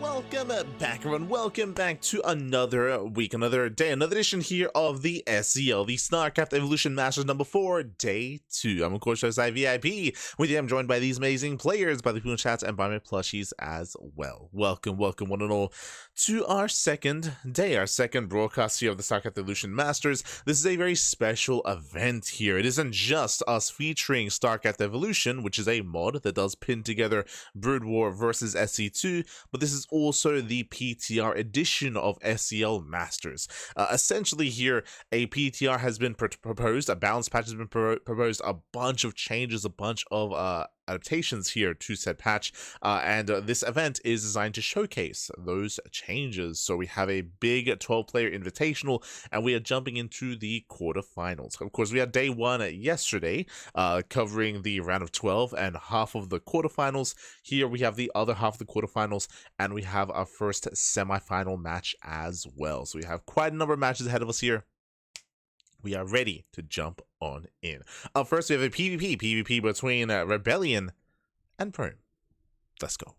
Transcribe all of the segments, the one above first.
Welcome back, everyone. Welcome back to another week, another day, another edition here of the SEL, the StarCraft Evolution Masters number 4, day 2. I'm, of course, Josiah VIP. With you, I'm joined by these amazing players, by the people in chats, and by my plushies as well. Welcome, one and all, to our second day, our second broadcast here of the StarCraft Evolution Masters. This is a very special event here. It isn't just us featuring StarCraft Evolution, which is a mod that does pin together Brood War versus SC2, but this is also the PTR edition of SEL Masters. Essentially here, a PTR has been proposed, a balance patch has been proposed, a bunch of changes, a bunch of adaptations here to said patch, and this event is designed to showcase those changes. So we have a big 12-player invitational, and we are jumping into the quarterfinals. Of course, we had day 1 yesterday, covering the round of 12 and half of the quarterfinals. Here we have the other half of the quarterfinals, and we have our first semi-final match as well. So we have quite a number of matches ahead of us here. We are ready to jump on in. Up first, we have a PvP between ReBellioN and Prome. Let's go.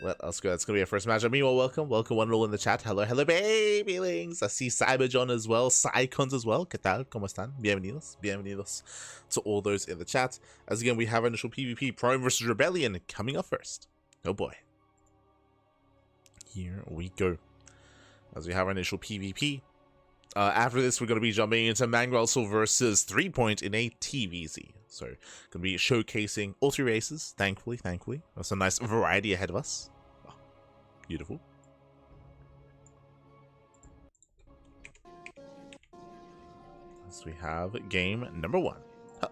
Let us go. That's going to be our first match. Meanwhile, welcome one and all in the chat. Hello, babylings. I see Cyberjohn as well, Psycons as well. ¿Qué tal? ¿Cómo están? Bienvenidos to all those in the chat. As again, we have our initial PvP, Prome versus ReBellioN, coming up first. Oh boy. Here we go. As we have our initial PvP. After this, we're going to be jumping into Mangrelsel versus 3-Point in a TVZ. So, going to be showcasing all 3 races, thankfully. That's a nice variety ahead of us. Oh, beautiful. So we have game number 1. Huh.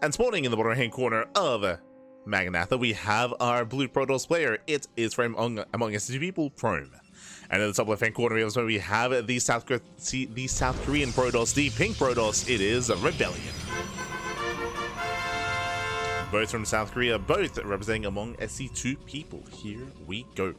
And spawning in the bottom right-hand corner of Magnatha, we have our blue Protoss player. It is from among SC2 people, Prome. And in the top left-hand corner, we have the South Korean Protoss, the pink Protoss. It is ReBellioN. Both from South Korea, both representing among SC2 people. Here we go.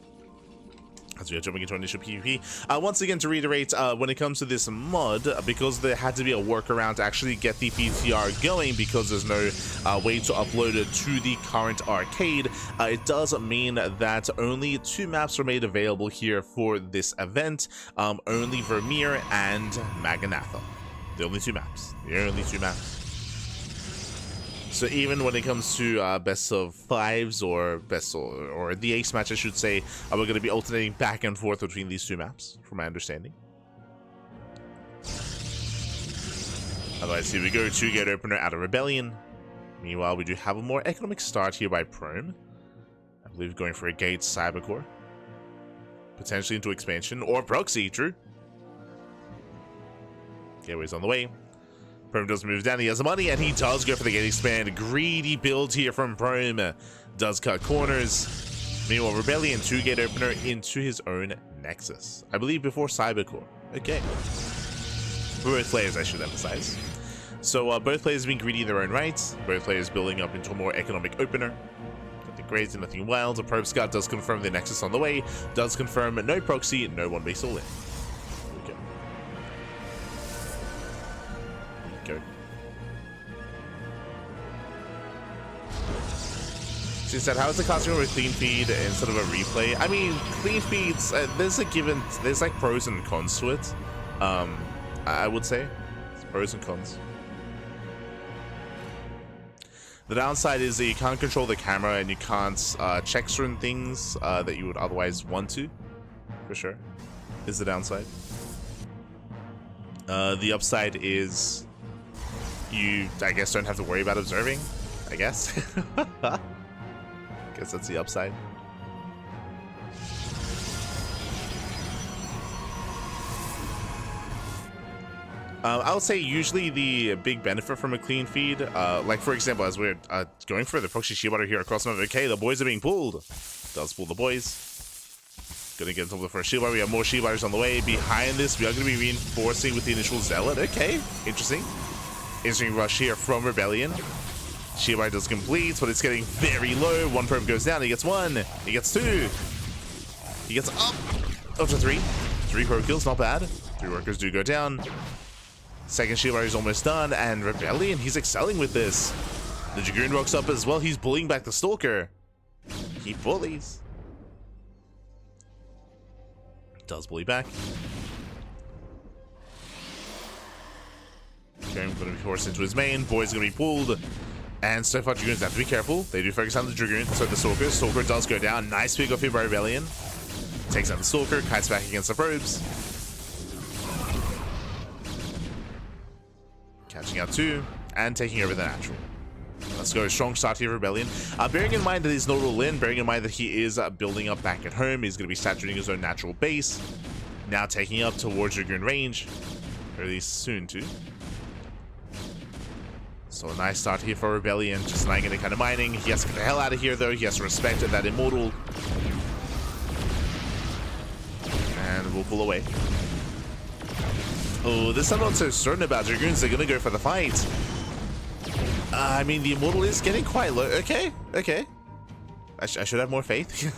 As we are jumping into initial PvP. Once again, to reiterate, when it comes to this mod, because there had to be a workaround to actually get the PTR going, because there's no way to upload it to the current arcade, it does mean that only 2 maps are made available here for this event. Only Vermeer and Magnatha. The only 2 maps. So even when it comes to best of 5s or the ace match, I should say, we're going to be alternating back and forth between these 2 maps, from my understanding. Otherwise, here we go, 2-gate opener out of ReBellioN. Meanwhile, we do have a more economic start here by Prome. I believe going for a gate Cybercore. Potentially into expansion or proxy, true. Gateway's on the way. Prome does move down, he has the money, and he does go for the gate expand. Greedy build here from Prome. Does cut corners. Meanwhile, ReBellioN 2-gate opener into his own Nexus. I believe before Cybercore. Okay. For both players, I should emphasize. So both players being greedy in their own right. Both players building up into a more economic opener. Nothing crazy, nothing wild. The Probe Scout does confirm the Nexus on the way. Does confirm no proxy, no 1-base all in. She said, how is the costume with clean feed instead of a replay? I mean, clean feeds, there's like pros and cons to it. I would say. It's pros and cons. The downside is that you can't control the camera and you can't check certain things that you would otherwise want to. For sure. Is the downside. The upside is you, I guess, don't have to worry about observing. I guess. Guess that's the upside. I would say usually the big benefit from a clean feed, like for example, as we're going for the proxy Shibaru here across another, okay, the boys are being pulled. Does pull the boys. Gonna get into the first Shibaru. We have more Shibarus on the way. Behind this, we are going to be reinforcing with the initial Zealot. Okay, interesting. Interesting rush here from ReBellioN. Shibai does complete, but it's getting very low. 1 Prome goes down. He gets 1. He gets 2. He gets up to 3. 3 Pro kills, not bad. 3 workers do go down. Second Shibai is almost done, and ReBellioN, he's excelling with this. The Dragoon rocks up as well. He's bullying back the Stalker. He bullies. Does bully back. Okay, I'm going to be forced into his main. Boy's going to be pulled. And so far, Dragoons have to be careful. They do focus on the Dragoon. So the Stalker. Stalker does go down. Nice pick off here by ReBellioN. Takes out the Stalker. Kites back against the probes. Catching out 2. And taking over the natural. Let's go. Strong start here, ReBellioN. Bearing in mind that he's not all in. Bearing in mind that he is building up back at home. He's going to be saturating his own natural base. Now taking up towards Dragoon range. Fairly soon, too. So a nice start here for ReBellioN, just lying in the kind of mining. He has to get the hell out of here, though. He has to respect that Immortal. And we'll pull away. Oh, this I'm not so certain about. Dragoons are going to go for the fight. I mean, the Immortal is getting quite low. Okay, okay. I should have more faith.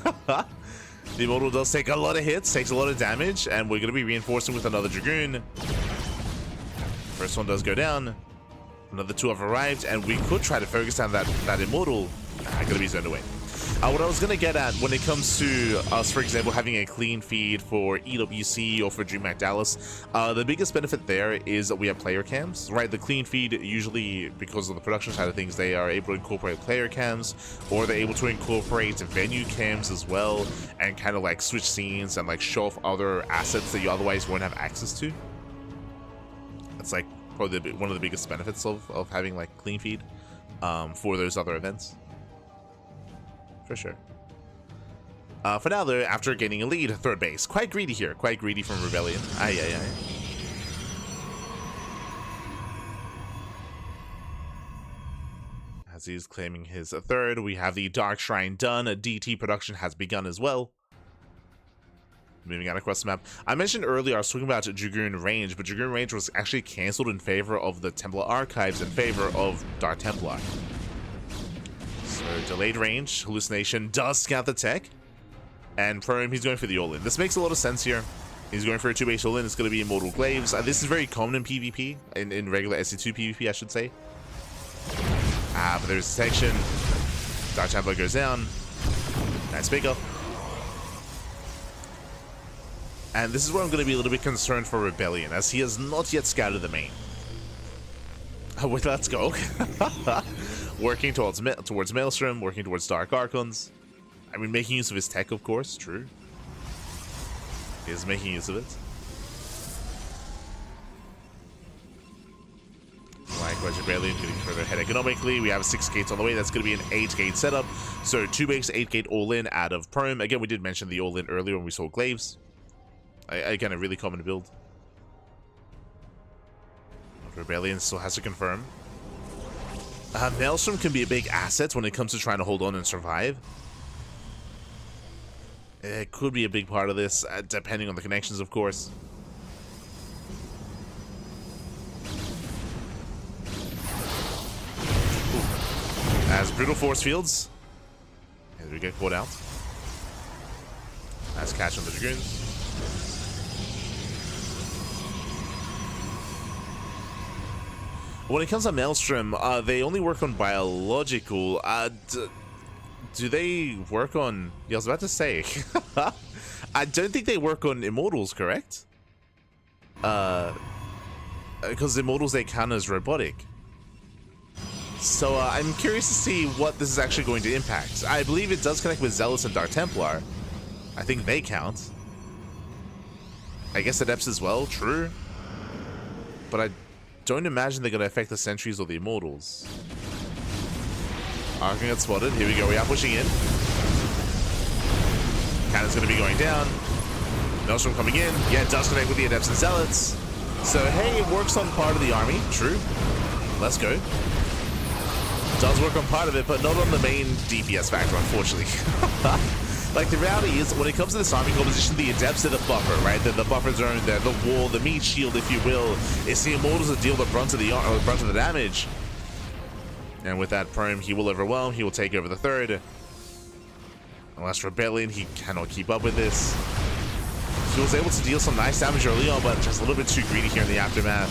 The Immortal does take a lot of hits, takes a lot of damage, and we're going to be reinforcing with another Dragoon. First one does go down. Another 2 have arrived, and we could try to focus on that Immortal. Gonna be zoned away. What I was gonna get at when it comes to us, for example, having a clean feed for EWC or for DreamHack Dallas, the biggest benefit there is that we have player cams, right? The clean feed, usually because of the production side of things, they are able to incorporate player cams, or they're able to incorporate venue cams as well, and kind of like switch scenes and like show off other assets that you otherwise won't have access to. It's like probably one of the biggest benefits of having like clean feed for those other events, for sure. For now though, after gaining a lead, third base, quite greedy here, quite greedy from ReBellioN. Aye. As he's claiming his third, we have the Dark Shrine done. A DT production has begun as well. Moving on across the map. I mentioned earlier I was talking about Dragoon Range, but Dragoon Range was actually cancelled in favor of the Templar Archives in favor of Dark Templar. So delayed range, hallucination does scout the tech, and prome, he's going for the all-in. This makes a lot of sense here. He's going for a 2-base all-in. It's going to be Immortal Glaives. This is very common in PvP, in regular SE2 PvP, I should say. But there's detection. Dark Templar goes down. Nice pickup. And this is where I'm going to be a little bit concerned for ReBellioN, as he has not yet scouted the main. Wait, let's go. Working towards Maelstrom, working towards Dark Archons. I mean, making use of his tech, of course, true. He is making use of it. Likewise, ReBellioN getting further ahead economically. We have 6 gates on the way. That's going to be an 8-gate setup. So 2-base, 8-gate all-in out of prome. Again, we did mention the all-in earlier when we saw Glaives. Again, a really common build. ReBellioN still has to confirm. Maelstrom can be a big asset when it comes to trying to hold on and survive. It could be a big part of this, depending on the connections, of course. Ooh. As brutal force fields. As we get caught out. Nice catch on the Dragoons. When it comes to Maelstrom, they only work on biological. Do they work on... Yeah, I was about to say. I don't think they work on immortals, correct? Because immortals, they count as robotic. So I'm curious to see what this is actually going to impact. I believe it does connect with Zealous and Dark Templar. I think they count. I guess Adepts as well, true. But I don't imagine they're going to affect the Sentries or the Immortals. Archon got spotted. Here we go. We are pushing in. Cannon's going to be going down. Maelstrom coming in. Yeah, it does connect with the Adepts and Zealots. So, hey, it works on part of the army. True. Let's go. Does work on part of it, but not on the main DPS factor, unfortunately. Like, the reality is, when it comes to this army composition, the Adepts are the buffer, right? They're the buffer zone, they're the wall, the meat shield, if you will. It's the Immortals that deal the brunt of the damage. And with that prome, he will overwhelm, he will take over the third. Unless ReBellioN, he cannot keep up with this. He was able to deal some nice damage early on, but just a little bit too greedy here in the aftermath.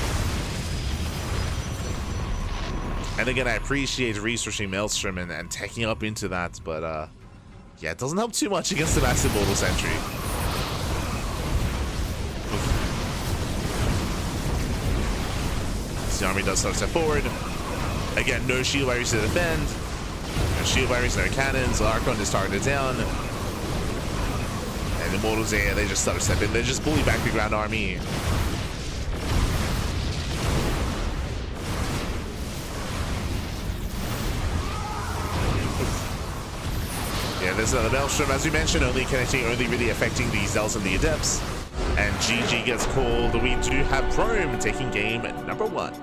And again, I appreciate researching Maelstrom and taking up into that, but yeah, it doesn't help too much against the massive Immortal Sentry. the army does start to step forward. Again, no shield barriers to defend. No shield barriers, no cannons. Archon is targeted down. And the Immortals, yeah, they just start to step in. They just bully back the ground army. Yeah, there's another Maelstrom, as we mentioned, only really affecting the Zealots and the Adepts. And GG gets called. We do have Prome taking game number 1.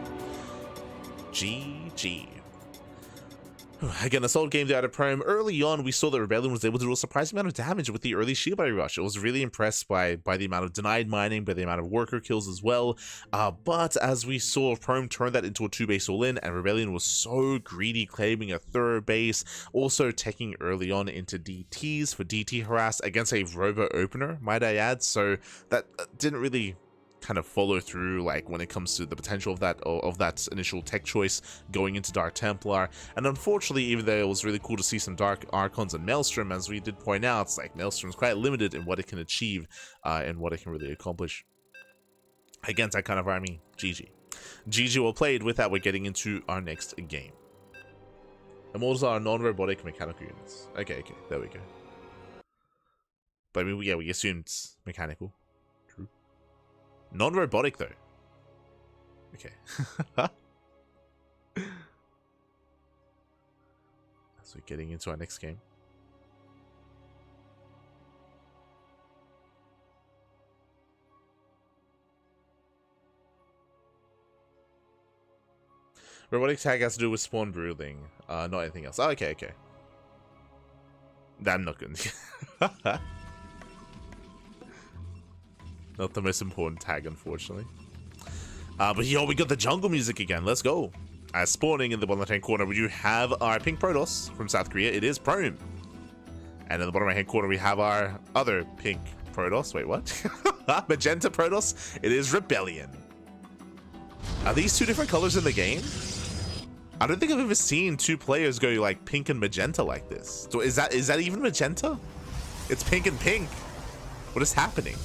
GG. Again, a solid game there out of Prome. Early on, we saw that ReBellioN was able to do a surprising amount of damage with the early shield barrier rush. I was really impressed by the amount of denied mining, by the amount of worker kills as well. But as we saw, Prome turned that into a 2-base all-in, and ReBellioN was so greedy, claiming a third base, also taking early on into DTs for DT harass against a Robo opener, might I add. So that didn't really kind of follow through, like when it comes to the potential of that initial tech choice going into Dark Templar. And unfortunately, even though it was really cool to see some Dark Archons and Maelstrom, as we did point out, it's like Maelstrom's quite limited in what it can achieve and what it can really accomplish against that kind of army. GG well played. With that, we're getting into our next game. Immortals are non-robotic mechanical units. Okay, there we go. But I mean, yeah, we assumed it's mechanical. Non-robotic though. Okay. So we're getting into our next game. Robotic tag has to do with spawn brooding, not anything else. Oh, okay. I'm not good. Not the most important tag, unfortunately. But yo, we got the jungle music again. Let's go. Spawning in the bottom left-hand corner, we do have our pink Protoss from South Korea. It is Prome. And in the bottom right-hand corner, we have our other pink Protoss. Wait, what? Magenta Protoss. It is ReBellioN. Are these two different colors in the game? I don't think I've ever seen two players go like pink and magenta like this. So is that even magenta? It's pink and pink. What is happening?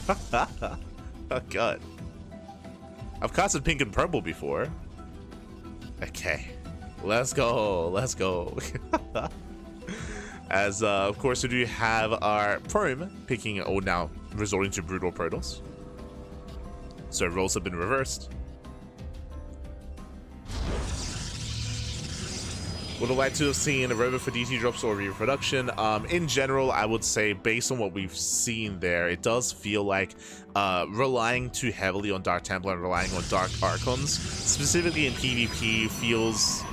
Oh god. I've casted pink and purple before. Okay. Let's go. As of course we do have our Prome picking, or now resorting to Brutal Protoss. So roles have been reversed. Would have liked to have seen a robo for DT drops or reproduction. In general, I would say based on what we've seen there, it does feel like relying too heavily on Dark Templar and relying on Dark Archons, specifically in PvP, feels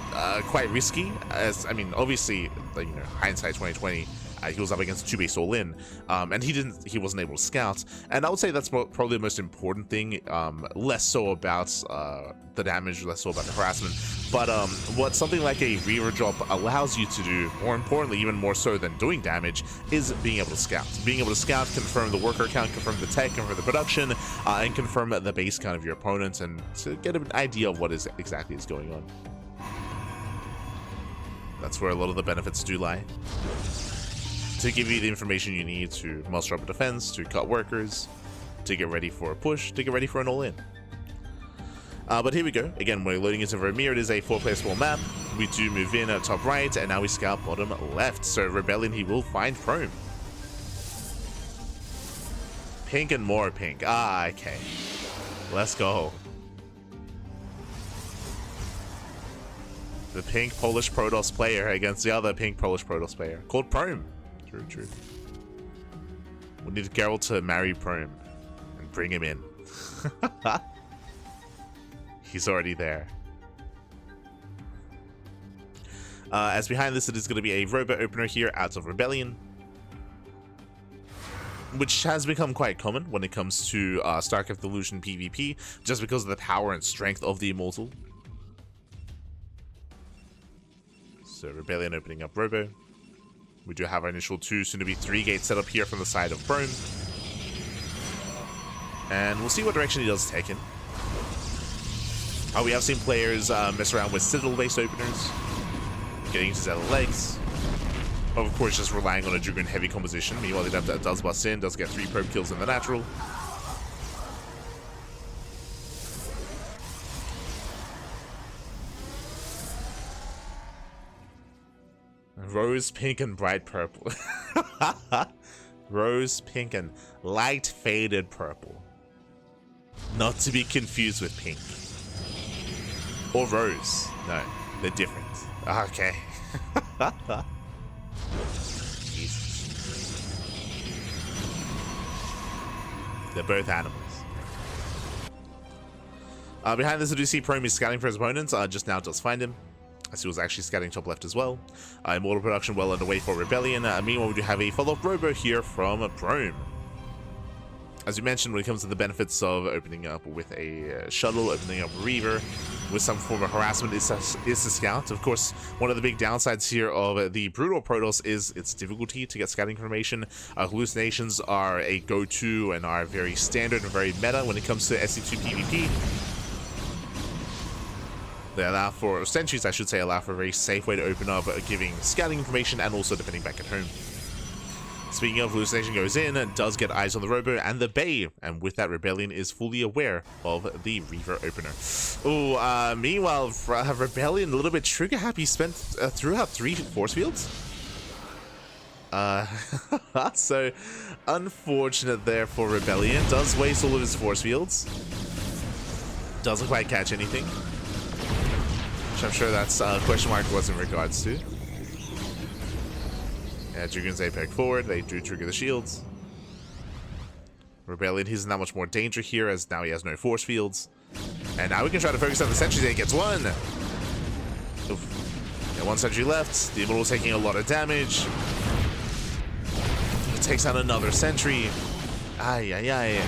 quite risky. As I mean, obviously, like, you know, hindsight 2020. He was up against a 2-base all-in, and he wasn't able to scout. And I would say that's probably the most important thing, less so about the damage, less so about the harassment. But what something like a reaver drop allows you to do, more importantly, even more so than doing damage, is being able to scout. Being able to scout, confirm the worker count, confirm the tech, confirm the production, and confirm the base count of your opponents, and to get an idea of what exactly is going on. That's where a lot of the benefits do lie. To give you the information you need to muster up a defense, to cut workers, to get ready for a push, to get ready for an all-in. But here we go. Again, we're loading into Vermeer. It is a 4-player small map. We do move in at top right, and now we scout bottom left. So ReBellioN, he will find Prome. Pink and more pink. Ah, okay. Let's go. The pink Polish Protoss player against the other pink Polish Protoss player, called Prome. True. We need Geralt to marry Prome and bring him in. He's already there. As behind this, it is going to be a robot opener here out of ReBellioN, which has become quite common when it comes to StarCraft Evolution PvP, just because of the power and strength of the Immortal. So ReBellioN opening up Robo. We do have our initial 2, soon to be 3 gates set up here from the side of Prome. And we'll see what direction he does take in. We have seen players mess around with Citadel-based openers, getting into Zealot legs. Of course, just relying on a Dragoon heavy composition. Meanwhile, the Adept does bust in, does get 3 probe kills in the natural. Rose pink and bright purple. Rose pink and light faded purple. Not to be confused with pink. Or rose. No, they're different. Okay. Jesus. They're both animals. Behind this, we do see Prome is scouting for his opponents. Just now does find him, as he was actually scouting top left as well. Immortal production well underway for ReBellioN. Meanwhile, we do have a follow-up robo here from Prome. As we mentioned, when it comes to the benefits of opening up with a shuttle, opening up a Reaver with some form of harassment is the scout. Of course, one of the big downsides here of the Brutal Protoss is its difficulty to get scouting information. Hallucinations are a go-to and are very standard and very meta when it comes to SE2 PvP. They allow for, sentries I should say, allow for a very safe way to open up, giving scouting information and also defending back at home. Speaking of, hallucination goes in, does get eyes on the robo and the bay, and with that, ReBellioN is fully aware of the Reaver opener. Oh, meanwhile, ReBellioN a little bit trigger happy, threw out 3 force fields. So unfortunate there for ReBellioN. Does waste all of his force fields. Doesn't quite catch anything. Which I'm sure that's a question mark was in regards to. Yeah, Dragoons Apex forward, they do trigger the shields. ReBellioN, he's in that much more danger here as now he has no force fields. And now we can try to focus on the sentries and he gets one. Oof. Yeah, 1 sentry left. The Immortal taking a lot of damage. He takes out another sentry. Ay, ay, ay.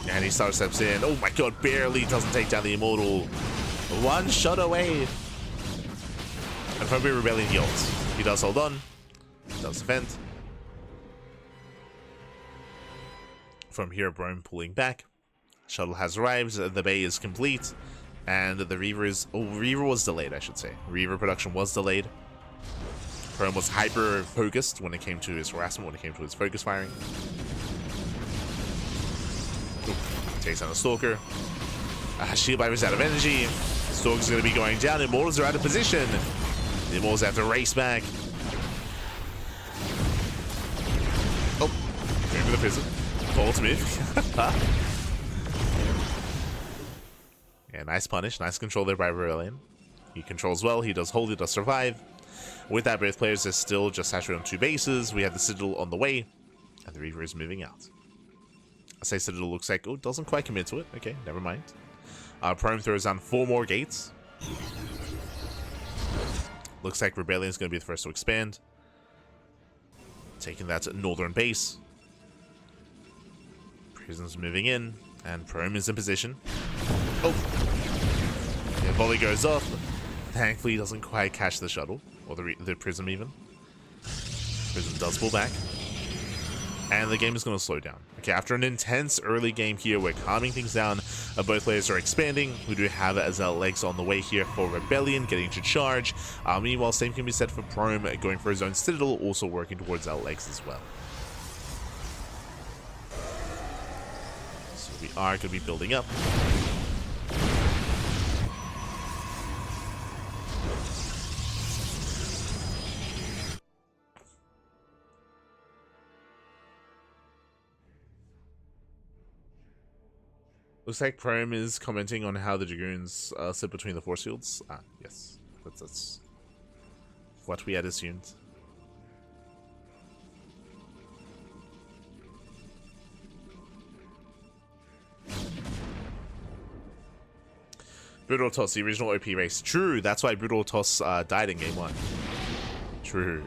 And he steps in. Oh my god, barely doesn't take down the Immortal. 1 shot away. And from ReBellioN yields. He does hold on. Does defend. From here, Prome pulling back. Shuttle has arrived. The bay is complete. And the Reaver is... Oh, Reaver was delayed, I should say. Reaver production was delayed. Prome was hyper-focused when it came to his harassment, when it came to his focus firing. Ooh, takes down a Stalker. Shield Viper's out of energy. Stalker's going to be going down. Immortals are out of position. The Immortals have to race back. Oh, going for the prison. Bold move. Yeah, nice punish. Nice control there by ReBellioN. He controls well. He does hold. He does survive. With that, both players are still just saturated on 2 bases. We have the Citadel on the way. And the Reaver is moving out. I say Citadel looks like... Oh, doesn't quite commit to it. Okay, never mind. Prome throws down 4 more gates. Looks like ReBellioN is going to be the first to expand. Taking that northern base. Prison's moving in. And Prome is in position. Oh! Yeah, volley goes off. Thankfully, he doesn't quite catch the shuttle. Or the Prism even. Prism does pull back. And the game is going to slow down. Okay, after an intense early game here, we're calming things down. Both players are expanding. We do have SEL legs on the way here for ReBellioN, getting to charge. Meanwhile, same can be said for Prome, going for his own Citadel, also working towards SEL legs as well. So we are going to be building up. Looks like Prome is commenting on how the Dragoons sit between the force fields. Ah, yes. That's what we had assumed. Brutal Toss, the original OP race. True, that's why Brutal Toss died in Game 1. True.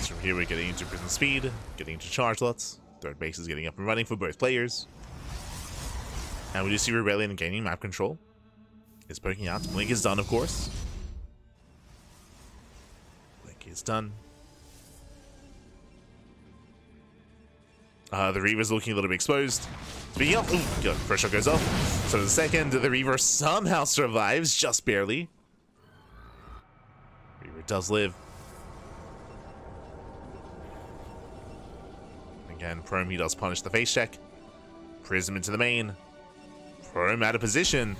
From here we're getting into prison speed, getting into charge lots. Third base is getting up and running for both players. And we do see ReBellioN gaining map control. Is poking out. Blink is done, of course. Blink is done. The Reaver's looking a little bit exposed. Speaking of, ooh, good. First shot goes off. So the second, the Reaver somehow survives, just barely. Reaver does live. Again, Prome, he does punish the face check. Prism into the main. Prome out of position.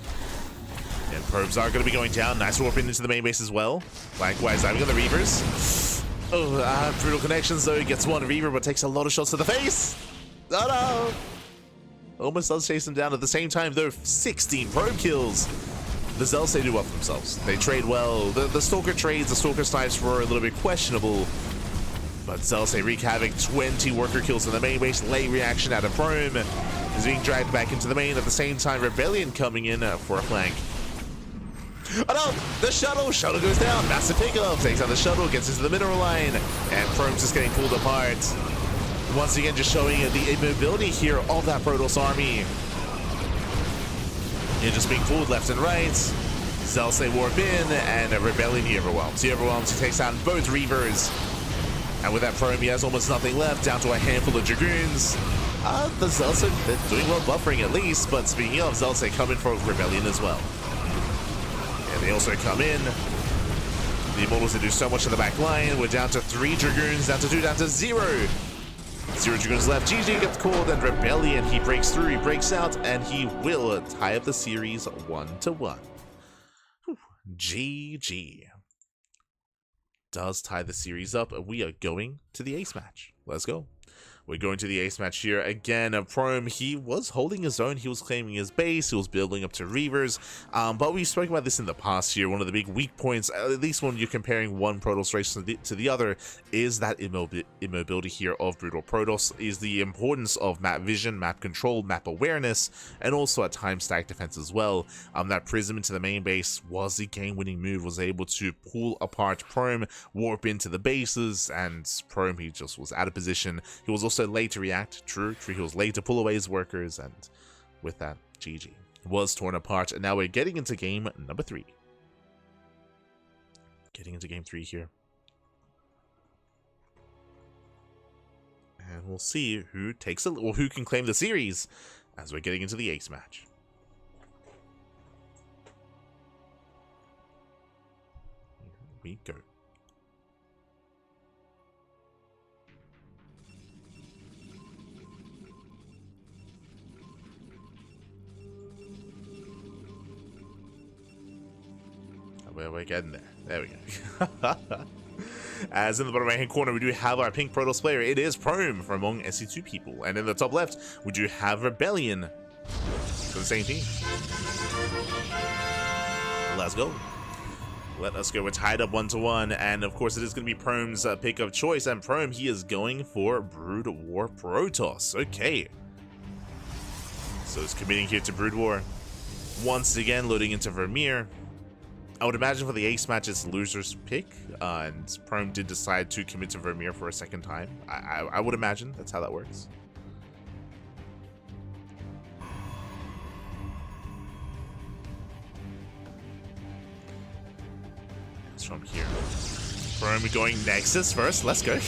And probes are going to be going down. Nice warp into the main base as well. Likewise, diving on the Reavers. Oh, brutal connections though. Gets one Reaver, but takes a lot of shots to the face. Oh no! Almost does chase him down at the same time though. 16 probe kills. The Zelsei do well for themselves. They trade well. The Stalker trades, the Stalker snipes were a little bit questionable. But Zelsei wreak havoc. 20 worker kills in the main base. Late reaction out of Prome. Is being dragged back into the main. At the same time, ReBellioN coming in for a flank. Oh no! The shuttle goes down. Massive pickup. Takes out the shuttle, gets into the mineral line. And Prome's just getting pulled apart. Once again, just showing the immobility here of that Protoss army. You're just being pulled left and right. Zelsei warp in, and ReBellioN he overwhelms. He takes out both Reavers. And with that Prome, he has almost nothing left, down to a handful of Dragoons. The Zelsei, they're doing well buffering at least, but speaking of, Zelsei coming for ReBellioN as well. And they also come in. The Immortals, they do so much in the back line. We're down to 3 Dragoons, down to 2, down to 0. 0 Dragoons left. GG gets called, and ReBellioN, he breaks through, he breaks out, and he will tie up the series 1-1. GG. Does tie the series up. We are going to the ace match. Let's go. We're going to the ace match here. Again, Prome, he was holding his own. He was claiming his base. He was building up to Reavers. But we've spoken about this in the past here. One of the big weak points, at least when you're comparing one Protoss race to the other, is that immobility here of Brutal Protoss, is the importance of map vision, map control, map awareness, and also at times stack defense as well. That Prism into the main base was the game-winning move, was able to pull apart Prome, warp into the bases, and Prome, he just was out of position. He was also late to react. True, he was late to pull away his workers, and with that, GG was torn apart. And now we're getting into game number 3. Getting into game 3 here, and we'll see who takes it, or who can claim the series as we're getting into the ace match. Here we go. We're getting there. There we go. As in the bottom right hand corner, we do have our pink Protoss player. It is Prome from among SC2 people. And in the top left, we do have ReBellioN for the same team. Let's go. Let us go. We're tied up 1-1. And of course, it is going to be Prome's pick of choice. And Prome, he is going for Brood War Protoss. Okay. So he's committing here to Brood War. Once again, loading into Vermeer. I would imagine for the ace match, it's loser's pick, and Prome did decide to commit to Vermeer for a second time. I would imagine that's how that works. It's from here. Prome going Nexus first. Let's go.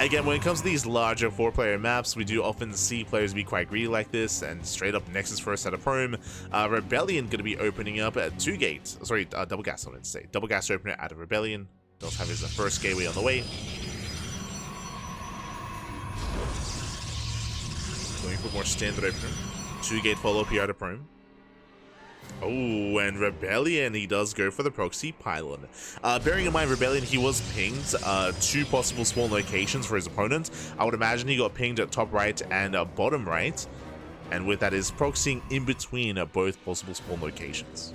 Again, when it comes to these larger 4-player maps, we do often see players be quite greedy like this, and straight up Nexus first out of Prome. ReBellioN going to be opening up at 2 gates. Sorry, double gas, I wanted to say. Double gas opener out of ReBellioN. Does have his first gateway on the way. Going for more standard opener. 2-gate follow-up here out of Prome. Oh, and ReBellioN, he does go for the proxy pylon. Bearing in mind, ReBellioN, he was pinged 2 possible spawn locations for his opponent. I would imagine he got pinged at top right and bottom right. And with that, is proxying in between both possible spawn locations.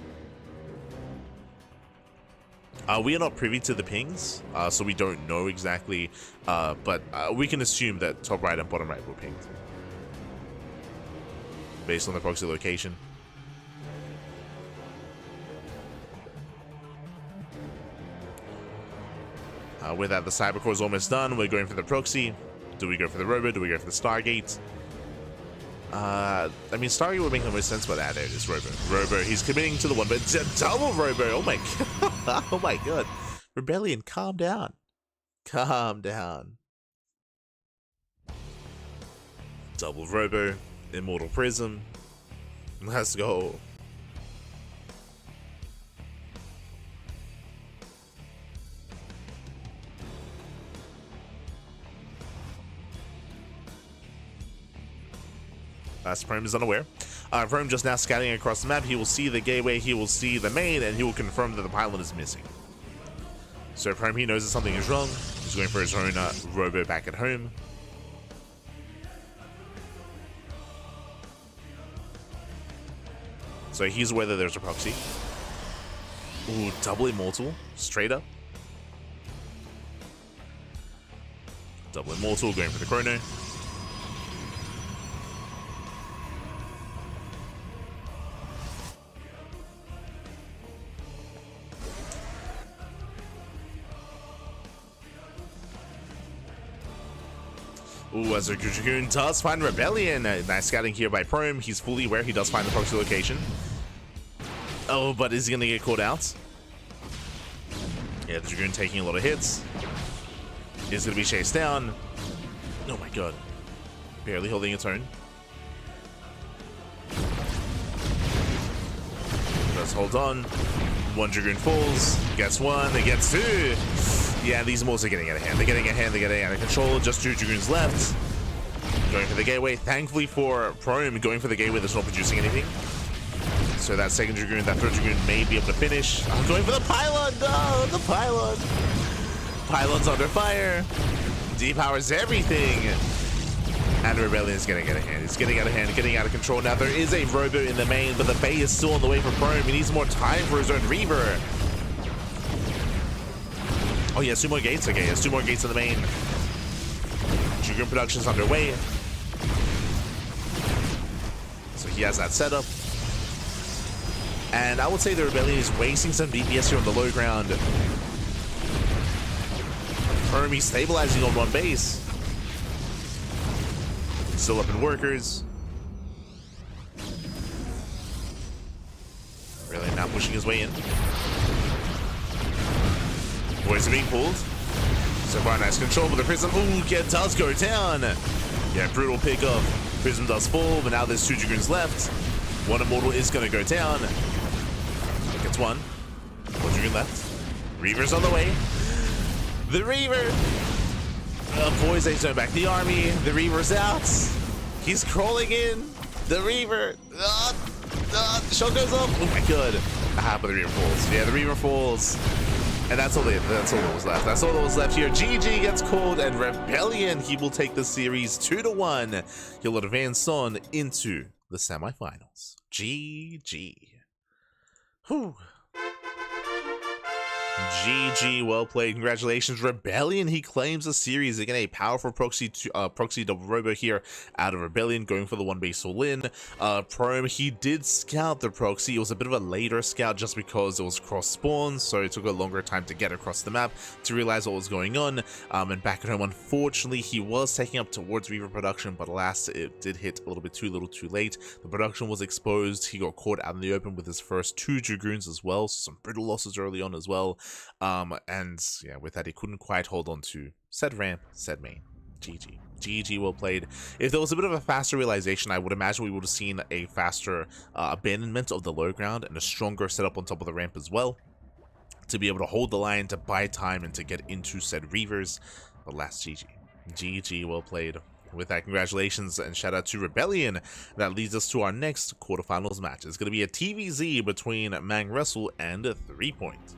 We are not privy to the pings, so we don't know exactly, but we can assume that top right and bottom right were pinged based on the proxy location. With that, the Cybercore is almost done. We're going for the proxy. Do we go for the Robo? Do we go for the Stargate? I mean, Stargate would make the most sense, but there it is, Robo. Robo, he's committing to the one, but double Robo. Oh my god. Oh my god. ReBellioN, calm down. Calm down. Double Robo. Immortal Prism. Let's go. Prome is unaware. Prome just now scouting across the map. He will see the gateway, he will see the main, and he will confirm that the pylon is missing. So Prome, he knows that something is wrong. He's going for his own robo back at home. So he's aware that there's a proxy. Ooh, double immortal, straight up. Double immortal, going for the chrono. Ooh, as a Dragoon does find ReBellioN. Nice scouting here by Prome. He's fully aware he does find the proxy location. Oh, but is he going to get caught out? Yeah, the Dragoon taking a lot of hits. Is going to be chased down. Oh my god. Barely holding its own. Does hold on. One Dragoon falls. Gets one. It gets two. Yeah, these Maws are getting out of hand. They're getting out of control. Just 2 Dragoons left. Going for the gateway. Thankfully for Prome, going for the gateway that's not producing anything. So that second Dragoon, that third Dragoon may be able to finish. I'm going for the pylon. No, the pylon. Pylon's under fire. Depowers everything. And ReBellioN is getting out of hand. It's getting out of hand, getting out of control. Now there is a robo in the main, but the Bay is still on the way for Prome. He needs more time for his own Reaver. Oh, he has 2 more gates. Okay, he has 2 more gates in the main. Dragoon production's underway. So he has that setup. And I would say the ReBellioN is wasting some DPS here on the low ground. Prome, he's stabilizing on one base. Still up in workers. Really not pushing his way in. Boys are being pulled. So far, nice control, but the Prism, ooh, it does go down. Yeah, brutal pickup. Prism does fall, but now there's 2 Dragoons left. One Immortal is going to go down. Gets one. 1 Dragoon left. Reaver's on the way. The Reaver. Boys, they turn back the army. The Reaver's out. He's crawling in. The Reaver. Shot goes up. Oh my god. But the Reaver falls. Yeah, the Reaver falls. And that's all that was left. That's all that was left here. GG gets called, and ReBellioN, he will take the series 2-1. He'll advance on into the semifinals. GG. Whew. GG, well played. Congratulations, ReBellioN. He claims the series. Again, a powerful proxy double robo here out of ReBellioN, going for the 1 base all in. Prome, he did scout the proxy. It was a bit of a later scout just because it was cross spawn, so it took a longer time to get across the map to realize what was going on. And back at home, unfortunately, he was taking up towards Reaver production, but alas, it did hit a little bit too little too late. The production was exposed. He got caught out in the open with his first 2 Dragoons as well, so some brutal losses early on as well. And yeah, with that, he couldn't quite hold on to said ramp, said main. GG. GG, well played. If there was a bit of a faster realization, I would imagine we would have seen a faster abandonment of the low ground and a stronger setup on top of the ramp as well, to be able to hold the line, to buy time, and to get into said Reavers. But last, GG. GG, well played. With that, congratulations and shout out to ReBellioN. That leads us to our next quarterfinals match. It's going to be a TVZ between Mang Russell and 3 Point.